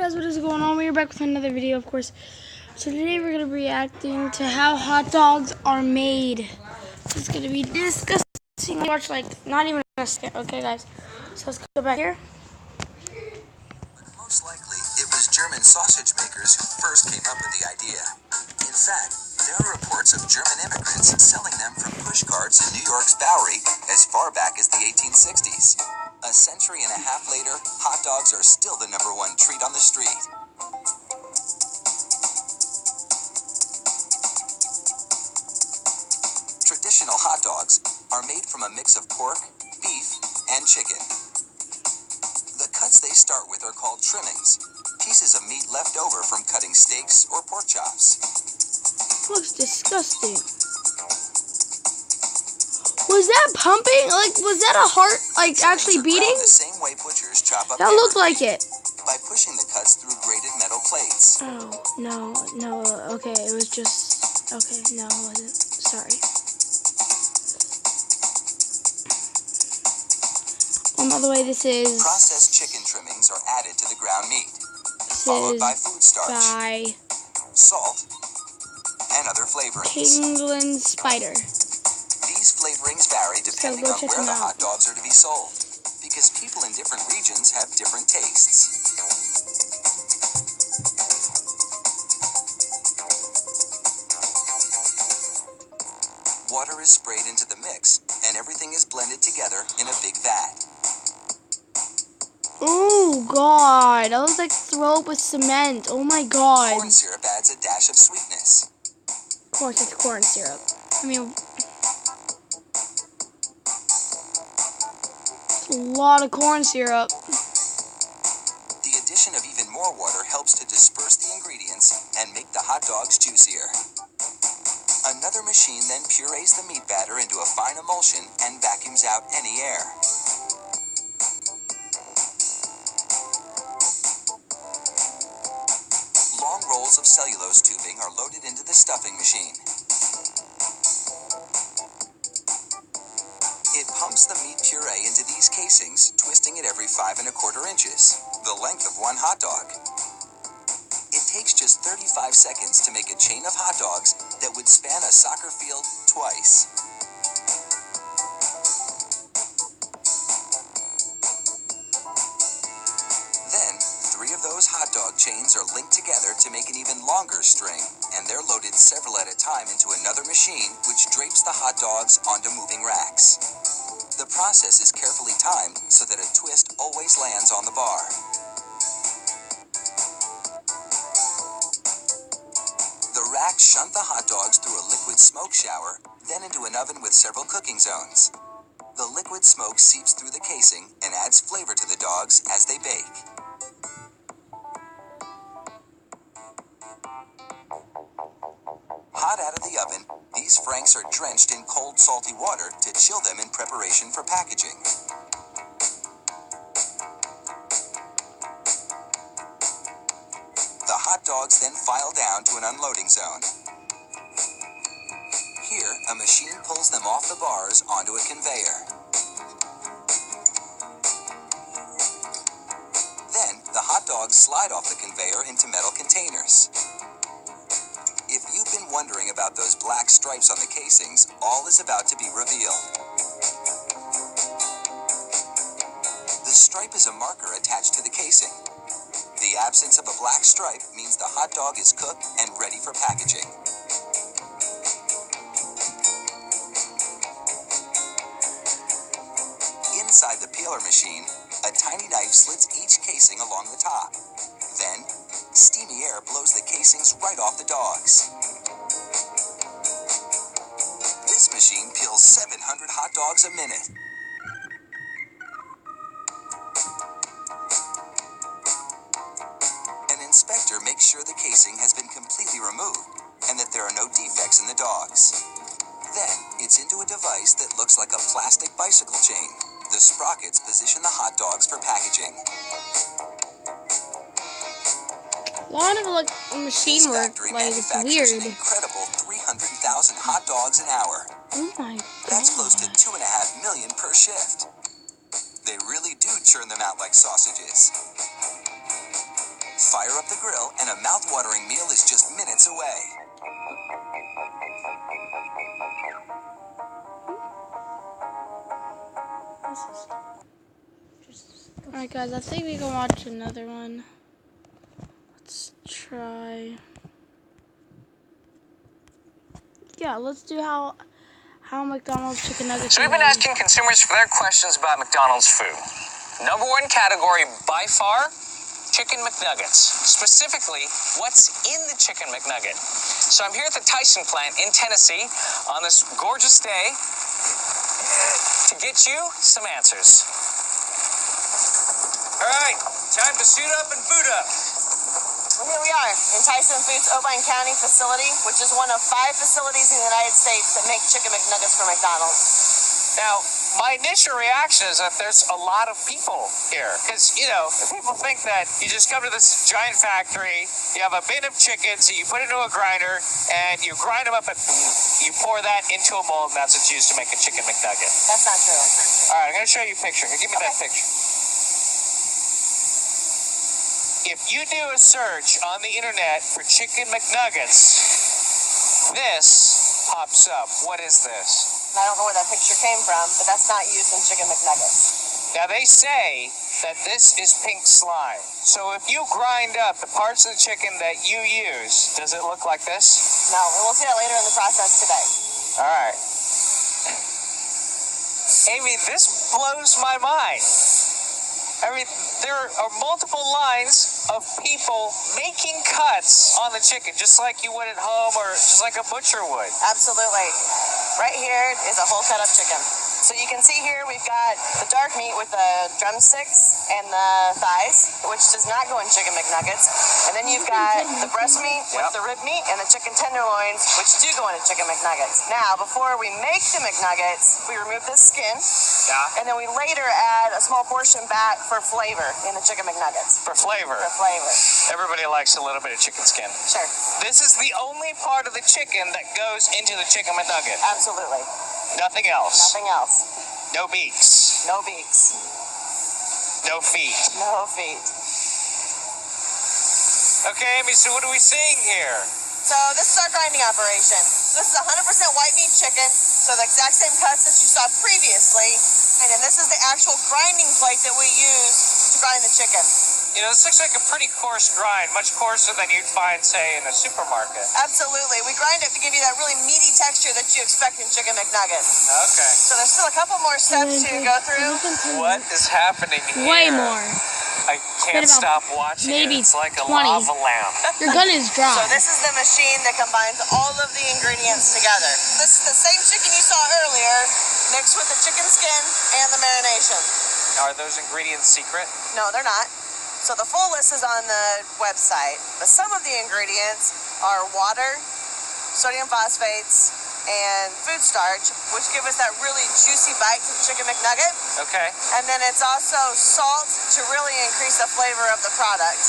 Guys, what is going on? We're back with another video, of course. So today we're going to be reacting to how hot dogs are made. It's going to be disgusting. Watch, like, not even a second. Okay, guys. So let's go back here. Most likely, it was German sausage makers who first came up with the idea. In fact, there are reports of German immigrants selling them from push carts in New York's Bowery as far back as the 1860s. A century and a half later, hot dogs are still the #1 treat on the street. Traditional hot dogs are made from a mix of pork, beef, and chicken. The cuts they start with are called trimmings, pieces of meat left over from cutting steaks or pork chops. Looks disgusting. Was that pumping? Like, was that a heart, like, actually beating? The same way butchers chop up that looked like it. By pushing the cuts through grated metal plates. Oh, no, okay, it was just, okay, no, it wasn't, sorry. By the way, this is... Processed chicken trimmings are added to the ground meat, followed by food starch, salt, and other flavorings. England Spider. These flavorings vary depending on where the hot dogs are to be sold, because people in different regions have different tastes. Water is sprayed into the mix, and everything is blended together in a big vat. Oh, God. That looks like throw up with cement. Oh, my God. Corn syrup adds a dash of sweetness. Of course, it's corn syrup. I mean, a lot of corn syrup. The addition of even more water helps to disperse the ingredients and make the hot dogs juicier. Another machine then purees the meat batter into a fine emulsion and vacuums out any air. Long rolls of cellulose tubing are loaded into the stuffing machine. It pumps the meat puree into these casings, twisting it every 5 1/4 inches, the length of one hot dog. It takes just 35 seconds to make a chain of hot dogs that would span a soccer field twice. Then, 3 of those hot dog chains are linked together to make an even longer string, and they're loaded several at a time into another machine, which drapes the hot dogs onto moving racks. The process is carefully timed so that a twist always lands on the bar. The racks shunt the hot dogs through a liquid smoke shower, then into an oven with several cooking zones. The liquid smoke seeps through the casing and adds flavor to the dogs as they bake. Hot out of the oven, these franks are drenched in cold, salty water to chill them in preparation for packaging. The hot dogs then file down to an unloading zone. Here, a machine pulls them off the bars onto a conveyor. Then, the hot dogs slide off the conveyor into metal containers. If you've been wondering about those black stripes on the casings, all is about to be revealed. The stripe is a marker attached to the casing. The absence of a black stripe means the hot dog is cooked and ready for packaging. Inside the peeler machine, a tiny knife slits each casing along the top. Then, steamy air blows the casings right off the dogs. This machine peels 700 hot dogs a minute. An inspector makes sure the casing has been completely removed and that there are no defects in the dogs. Then, it's into a device that looks like a plastic bicycle chain. The sprockets position the hot dogs for packaging. A lot of, like, machine work, like, it's weird. An incredible 300,000 hot dogs an hour. Oh my God. That's close to 2.5 million per shift. They really do churn them out like sausages. Fire up the grill, and a mouth-watering meal is just minutes away. Alright guys, I think we can watch another one. Let's try. Yeah, let's do how McDonald's chicken nuggets. So we've been asking consumers for their questions about McDonald's food. Number one category by far, chicken McNuggets. Specifically, what's in the chicken McNugget? So I'm here at the Tyson plant in Tennessee on this gorgeous day to get you some answers. All right, time to suit up and boot up. Well, here we are in Tyson Foods' Irvine County facility, which is one of 5 facilities in the United States that make chicken McNuggets for McDonald's. Now, my initial reaction is that there's a lot of people here. Because, people think that you just come to this giant factory, you have a bin of chickens, you put it into a grinder, and you grind them up, and you pour that into a mold, and that's what's used to make a chicken McNugget. That's not true. All right, I'm going to show you a picture. Here, give me that picture. If you do a search on the internet for chicken McNuggets, this pops up. What is this? I don't know where that picture came from, but that's not used in chicken McNuggets. Now, they say that this is pink slime. So if you grind up the parts of the chicken that you use, does it look like this? No, and we'll see that later in the process today. All right. Amy, this blows my mind. I mean, there are multiple lines of people making cuts on the chicken, just like you would at home or just like a butcher would. Absolutely. Right here is a whole cut up chicken. So you can see here we've got the dark meat with the drumsticks and the thighs, which does not go in chicken McNuggets. And then you've got the breast meat with the rib meat and the chicken tenderloins, which do go into chicken McNuggets. Now, before we make the McNuggets, we remove this skin. Yeah. And then we later add a small portion back for flavor in the chicken McNuggets. For flavor. For flavor. Everybody likes a little bit of chicken skin. Sure. This is the only part of the chicken that goes into the chicken McNugget. Absolutely. Nothing else. Nothing else. No beaks. No beaks. No feet. No feet. Okay, Amy, so what are we seeing here? So this is our grinding operation. This is 100% white meat chicken, so the exact same cuts as you saw previously. And then this is the actual grinding plate that we use to grind the chicken. This looks like a pretty coarse grind, much coarser than you'd find, say, in a supermarket. Absolutely. We grind it to give you that really meaty texture that you expect in chicken McNuggets. Okay. So there's still a couple more steps to go through. What is happening here? Way more. I can't stop watching maybe it. It's like a 20. lava lamp. Your gun is dry. So this is the machine that combines all of the ingredients together. This is the same chicken you saw earlier, mixed with the chicken skin and the marination. Are those ingredients secret? No, they're not. So the full list is on the website, but some of the ingredients are water, sodium phosphates, and food starch, which give us that really juicy bite to the chicken McNugget. Okay. And then it's also salt to really increase the flavor of the product.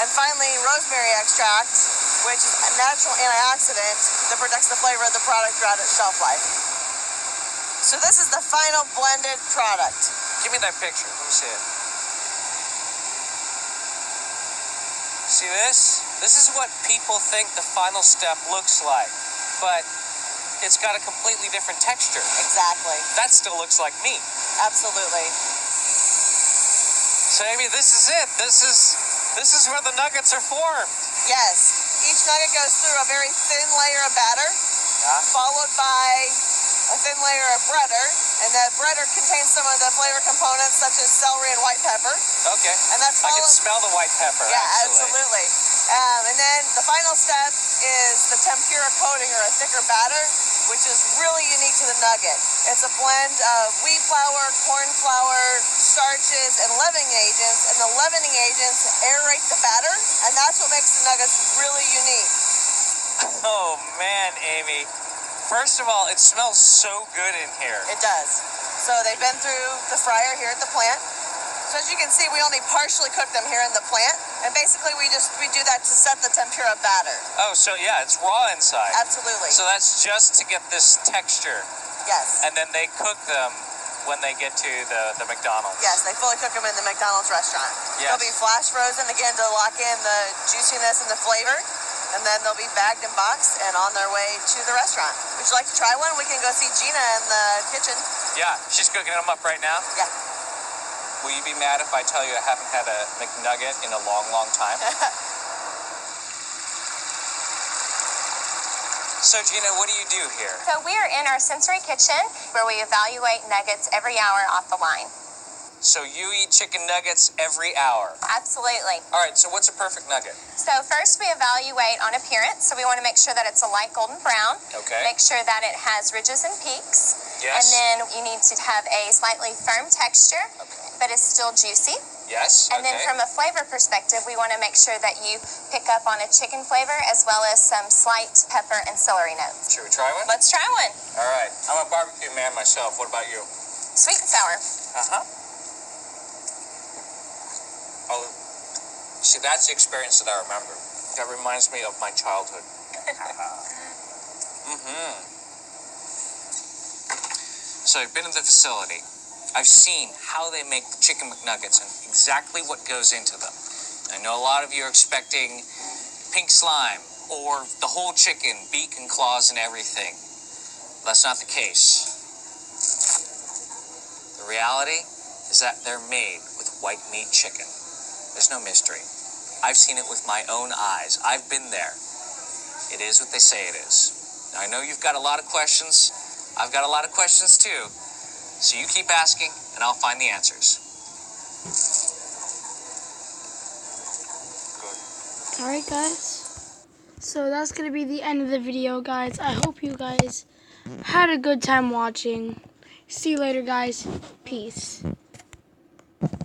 And finally, rosemary extract, which is a natural antioxidant that protects the flavor of the product throughout its shelf life. So this is the final blended product. Give me that picture. Let me see it. See this? This is what people think the final step looks like, but it's got a completely different texture. Exactly. That still looks like meat. Absolutely. So maybe this is it. This is where the nuggets are formed. Yes. Each nugget goes through a very thin layer of batter, followed by a thin layer of breader, and that breader contains some of the flavor components such as celery and white pepper. Okay. And that's I can smell the white pepper. Yeah, actually. absolutely. And then the final step is the tempura coating, or a thicker batter, which is really unique to the nugget. It's a blend of wheat flour, corn flour, starches, and leavening agents. And the leavening agents aerate the batter, and that's what makes the nuggets really unique. Oh man, Amy. First of all, it smells so good in here. It does. So they've been through the fryer here at the plant. So as you can see, we only partially cook them here in the plant. And basically we do that to set the tempura batter. Oh, so yeah, it's raw inside. Absolutely. So that's just to get this texture. Yes. And then they cook them when they get to the McDonald's. Yes, they fully cook them in the McDonald's restaurant. Yes. They'll be flash frozen again to lock in the juiciness and the flavor, and then they'll be bagged and boxed and on their way to the restaurant. Would you like to try one? We can go see Gina in the kitchen. Yeah, she's cooking them up right now. Yeah. Will you be mad if I tell you I haven't had a McNugget in a long, long time? So, Gina, what do you do here? So we are in our sensory kitchen where we evaluate nuggets every hour off the line. So you eat chicken nuggets every hour? Absolutely. All right, so what's a perfect nugget? So first we evaluate on appearance. So we want to make sure that it's a light golden brown. Okay. Make sure that it has ridges and peaks. Yes. And then you need to have a slightly firm texture, but it's still juicy. Yes, And then from a flavor perspective, we want to make sure that you pick up on a chicken flavor as well as some slight pepper and celery notes. Should we try one? Let's try one. All right. I'm a barbecue man myself. What about you? Sweet and sour. Uh-huh. Oh, see, that's the experience that I remember. That reminds me of my childhood. Mm-hmm. So I've been in the facility. I've seen how they make the chicken McNuggets and exactly what goes into them. I know a lot of you are expecting pink slime or the whole chicken, beak and claws and everything. That's not the case. The reality is that they're made with white meat chicken. There's no mystery. I've seen it with my own eyes. I've been there. It is what they say it is. Now, I know you've got a lot of questions. I've got a lot of questions too. So you keep asking, and I'll find the answers. Good. Alright guys, so that's going to be the end of the video, guys. I hope you guys had a good time watching. See you later, guys. Peace.